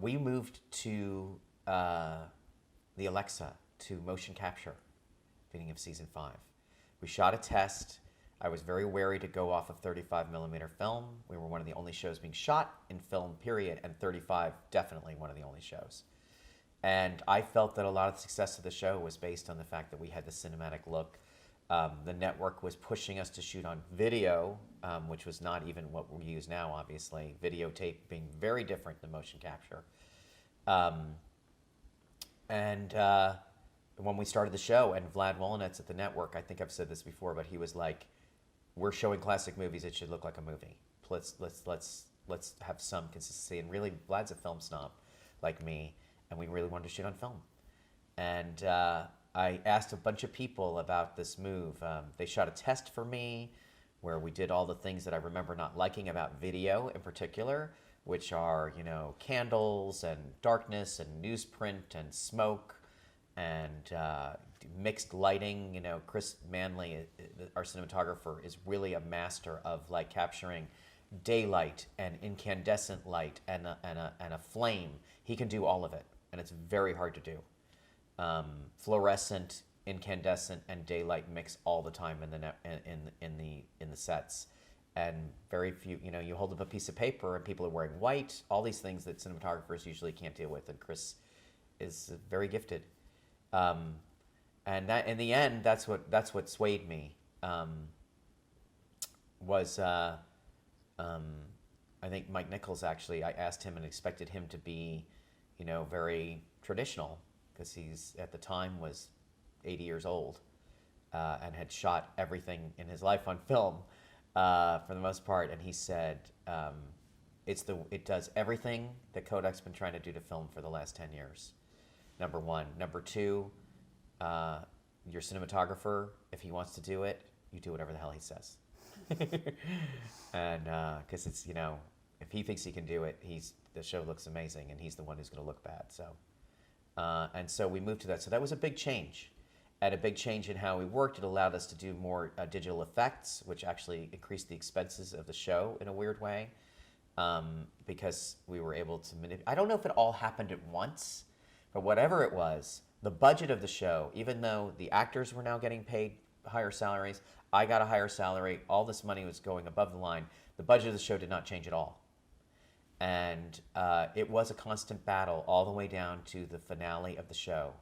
We moved to the Alexa to motion capture, beginning of season 5. We shot a test. I was very wary to go off of 35 millimeter film. We were one of the only shows being shot in film, period, and 35 definitely one of the only shows. And I felt that a lot of the success of the show was based on the fact that we had the cinematic look. The network was pushing us to shoot on video, which was not even what we use now, obviously. Videotape being very different than motion capture. And when we started the show, and Vlad Wolinetz at the network, I think I've said this before, but he was like, "We're showing classic movies; it should look like a movie. Let's have some consistency." And really, Vlad's a film snob, like me, and we really wanted to shoot on film. And I asked a bunch of people about this move. They shot a test for me where we did all the things that I remember not liking about video in particular, which are, candles and darkness and newsprint and smoke and mixed lighting. Chris Manley, our cinematographer, is really a master of like capturing daylight and incandescent light and a flame. He can do all of it, and it's very hard to do. Fluorescent, incandescent, and daylight mix all the time in the sets, and very few. You hold up a piece of paper and people are wearing white. All these things that cinematographers usually can't deal with, and Chris is very gifted. And that in the end, that's what swayed me. I think Mike Nichols actually. I asked him and expected him to be, very traditional, because he's at the time was 80 years old and had shot everything in his life on film for the most part. And he said, it does everything that Kodak's been trying to do to film for the last 10 years. Number one. Number two, your cinematographer, if he wants to do it, you do whatever the hell he says. And because it's, if he thinks he can do it, the show looks amazing, and he's the one who's going to look bad. So. And so we moved to that. So that was a big change. And a big change in how we worked. It allowed us to do more digital effects, which actually increased the expenses of the show in a weird way, because we were able to manipulate. I don't know if it all happened at once, but whatever it was, the budget of the show, even though the actors were now getting paid higher salaries, I got a higher salary, all this money was going above the line, the budget of the show did not change at all. And it was a constant battle all the way down to the finale of the show,